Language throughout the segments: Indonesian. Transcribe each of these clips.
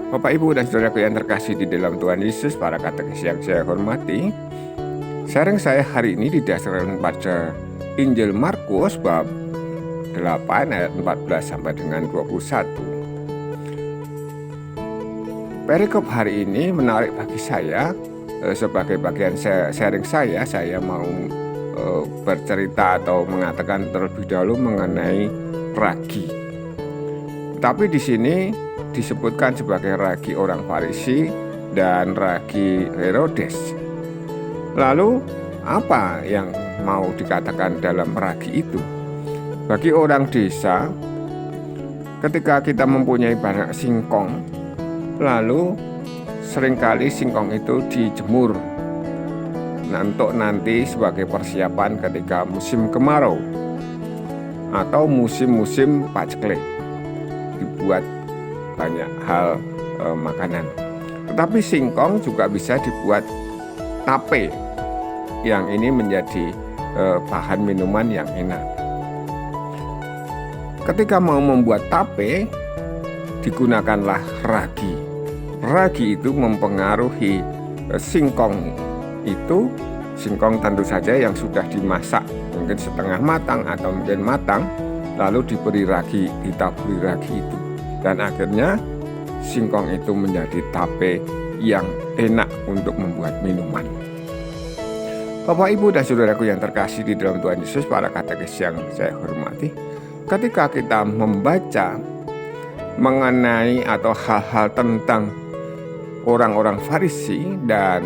Bapak, Ibu, dan saudaraku yang terkasih di dalam Tuhan Yesus, para katekis yang saya hormati, sharing saya hari ini didasarkan pada Injil Markus bab 8 ayat 14 sampai dengan 21. Perikop hari ini menarik bagi saya. Sebagai bagian sharing saya mau bercerita atau mengatakan terlebih dahulu mengenai ragi. Tapi di sini disebutkan sebagai ragi orang Farisi dan ragi Herodes. Lalu apa yang mau dikatakan dalam ragi itu? Bagi orang desa, ketika kita mempunyai banyak singkong, lalu seringkali singkong itu dijemur untuk nanti sebagai persiapan ketika musim kemarau atau musim-musim paceklik, dibuat banyak hal makanan. Tetapi singkong juga bisa dibuat tape, yang ini menjadi bahan minuman yang enak. Ketika mau membuat tape, digunakanlah ragi. Ragi itu mempengaruhi singkong itu. Singkong tentu saja yang sudah dimasak, mungkin setengah matang atau mungkin matang, lalu diberi ragi, ditaburi ragi itu. Dan akhirnya singkong itu menjadi tape yang enak untuk membuat minuman. Bapak, Ibu, dan saudaraku yang terkasih di dalam Tuhan Yesus, para katekis yang saya hormati, ketika kita membaca mengenai atau hal-hal tentang orang-orang Farisi dan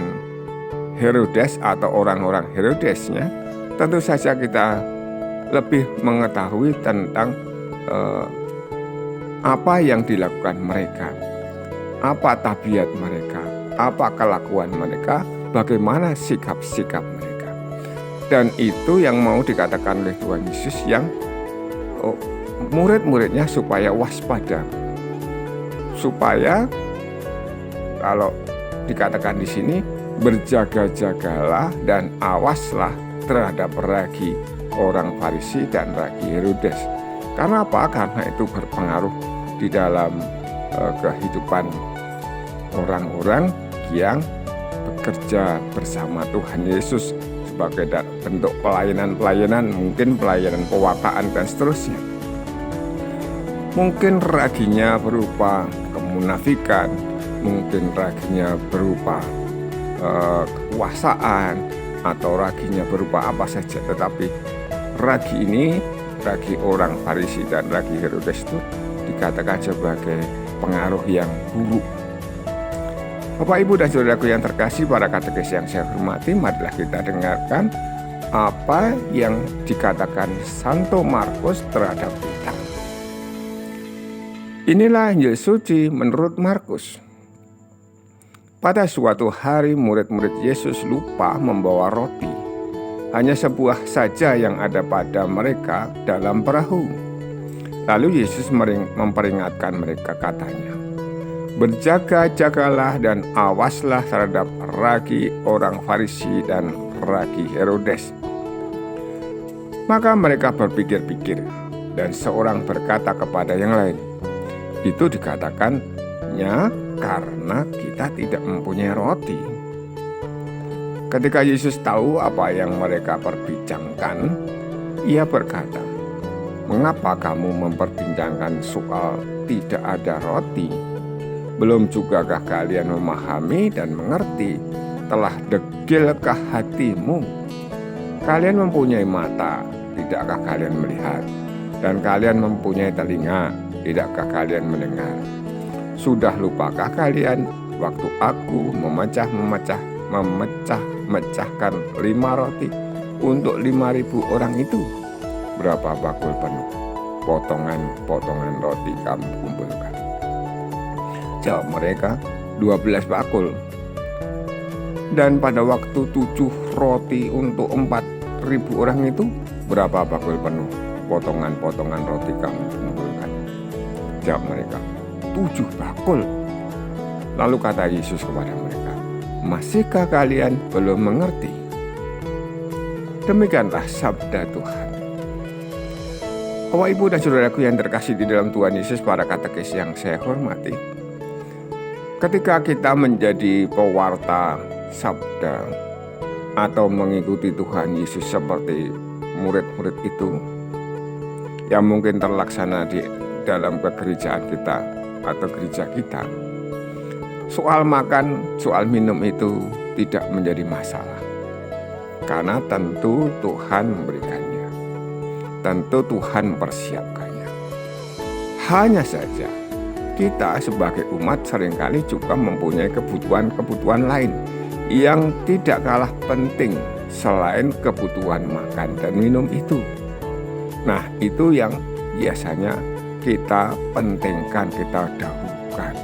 Herodes atau orang-orang Herodesnya, tentu saja kita lebih mengetahui tentang apa yang dilakukan mereka, apa tabiat mereka, apa kelakuan mereka, bagaimana sikap-sikap mereka. Dan itu yang mau dikatakan oleh Tuhan Yesus, yang murid-muridnya supaya waspada, supaya kalau dikatakan di sini berjaga-jagalah dan awaslah terhadap ragi orang Farisi dan ragi Herodes. Karena apa? Karena itu berpengaruh di dalam kehidupan orang-orang yang bekerja bersama Tuhan Yesus sebagai bentuk pelayanan-pelayanan, mungkin pelayanan pewartaan dan seterusnya. Mungkin raginya berupa kemunafikan, mungkin raginya berupa kekuasaan, atau raginya berupa apa saja. Tetapi ragi ini, ragi orang Farisi dan ragi Herodes itu dikatakan sebagai pengaruh yang buruk. Bapak, Ibu, dan saudaraku yang terkasih, para katekis yang saya hormati, marilah kita dengarkan apa yang dikatakan Santo Markus terhadap kita. Inilah Injil suci menurut Markus. Pada suatu hari murid-murid Yesus lupa membawa roti. Hanya sebuah saja yang ada pada mereka dalam perahu. Lalu Yesus memperingatkan mereka, katanya, "Berjaga-jagalah dan awaslah terhadap ragi orang Farisi dan ragi Herodes." Maka mereka berpikir-pikir, dan seorang berkata kepada yang lain, "Itu dikatakannya karena kita tidak mempunyai roti." Ketika Yesus tahu apa yang mereka perbincangkan, ia berkata, "Mengapa kamu memperbincangkan soal tidak ada roti? Belum jugakah kalian memahami dan mengerti? Telah degilkah hatimu? Kalian mempunyai mata, tidakkah kalian melihat? Dan kalian mempunyai telinga, tidakkah kalian mendengar? Sudah lupakah kalian waktu aku memecah-mecahkan 5 roti untuk 5.000 orang itu? Berapa bakul penuh potongan-potongan roti kamu kumpulkan?" Jawab mereka, 12 bakul. "Dan pada waktu 7 roti untuk 4.000 orang itu, berapa bakul penuh potongan-potongan roti kamu kumpulkan?" Jawab mereka, 7 bakul. Lalu kata Yesus kepada mereka, "Masihkah kalian belum mengerti?" Demikianlah sabda Tuhan. Bapak, Ibu, dan saudaraku yang terkasih di dalam Tuhan Yesus, para katekis yang saya hormati, Ketika kita menjadi pewarta sabda atau mengikuti Tuhan Yesus seperti murid-murid itu yang mungkin terlaksana di dalam kegerejaan kita atau gereja kita, soal makan, soal minum itu tidak menjadi masalah. Karena tentu Tuhan memberikannya. Tentu Tuhan mempersiapkannya. Hanya saja kita sebagai umat seringkali juga mempunyai kebutuhan-kebutuhan lain yang tidak kalah penting selain kebutuhan makan dan minum itu. Nah, itu yang biasanya kita pentingkan, kita dahulukan.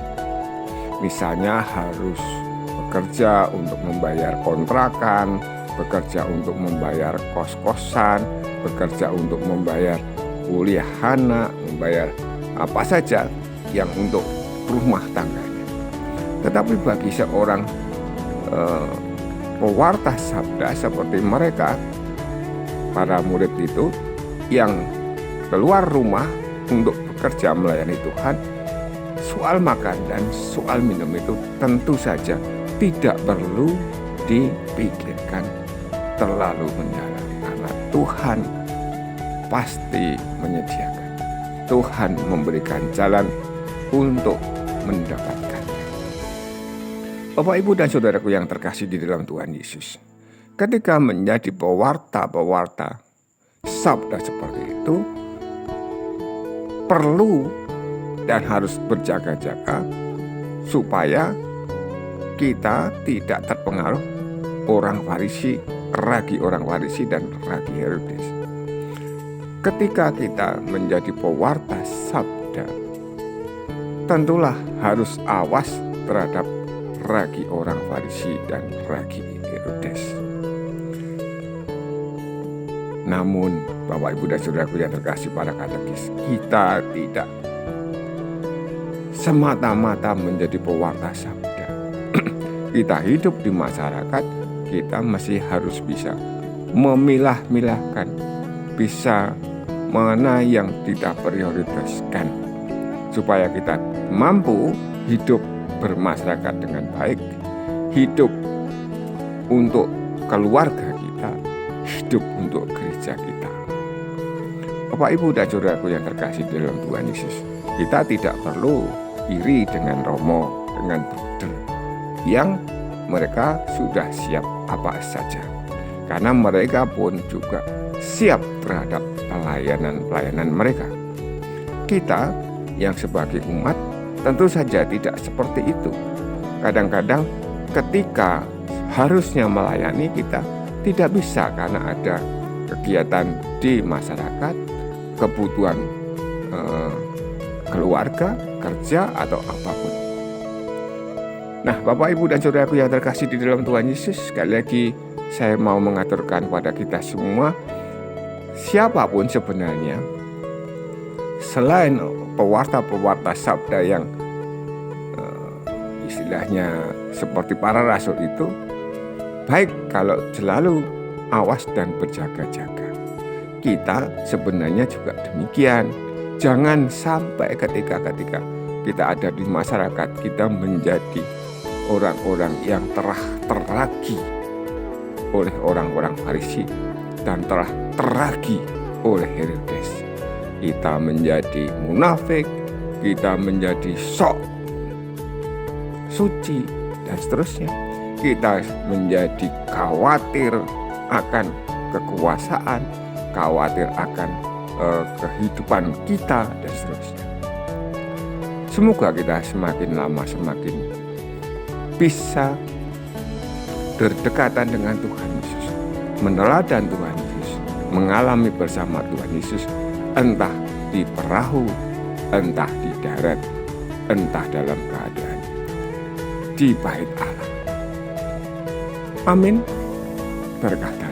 Misalnya harus bekerja untuk membayar kontrakan, bekerja untuk membayar kos-kosan, bekerja untuk membayar kuliah anak, membayar apa saja yang untuk rumah tangganya. Tetapi bagi seorang pewarta sabda seperti mereka, para murid itu yang keluar rumah untuk bekerja melayani Tuhan, soal makan dan soal minum itu tentu saja tidak perlu dipikirkan terlalu mendalam, karena Tuhan pasti menyediakan. Tuhan memberikan jalan untuk mendapatkannya. Bapak, Ibu, dan saudaraku yang terkasih di dalam Tuhan Yesus, ketika menjadi pewarta-pewarta sabda seperti itu, perlu dan harus berjaga-jaga supaya kita tidak terpengaruh orang Farisi, ragi orang Farisi dan ragi Herodes. Ketika kita menjadi pewarta sabda, tentulah harus awas terhadap ragi orang Farisi dan ragi Herodes. Namun, Bapak, Ibu, dan saudaraku yang terkasih para katekis, kita tidak semata-mata menjadi pewarta sabda. Kita hidup di masyarakat, kita masih harus bisa memilah-milahkan, bisa mana yang tidak prioritaskan, supaya kita mampu hidup bermasyarakat dengan baik, hidup untuk keluarga kita, hidup untuk gereja kita. Bapak, Ibu, dan saudaraku yang terkasih dalam Tuhan Yesus, kita tidak perlu iri dengan Romo, dengan bruder yang mereka sudah siap apa saja, karena mereka pun juga siap terhadap pelayanan mereka. Kita yang sebagai umat tentu saja tidak seperti itu. Kadang-kadang ketika harusnya melayani, kita tidak bisa karena ada kegiatan di masyarakat, kebutuhan keluarga, kerja, atau apapun. Nah, Bapak, Ibu, dan saudaraku yang terkasih di dalam Tuhan Yesus, sekali lagi saya mau mengaturkan pada kita semua, siapapun sebenarnya selain pewarta-pewarta sabda yang istilahnya seperti para rasul itu, baik kalau selalu awas dan berjaga-jaga. Kita sebenarnya juga demikian. Jangan sampai ketika kita ada di masyarakat, kita menjadi orang-orang yang teragi oleh orang-orang Farisi dan teragi oleh Herodes. Kita menjadi munafik, kita menjadi sok suci, dan seterusnya. Kita menjadi khawatir akan kekuasaan, khawatir akan kehidupan kita, dan seterusnya. Semoga kita semakin lama semakin bisa berdekatan dengan Tuhan Yesus, meneladan Tuhan Yesus, mengalami bersama Tuhan Yesus, entah di perahu, entah di darat, entah dalam keadaan di bait Allah. Amin. Berkata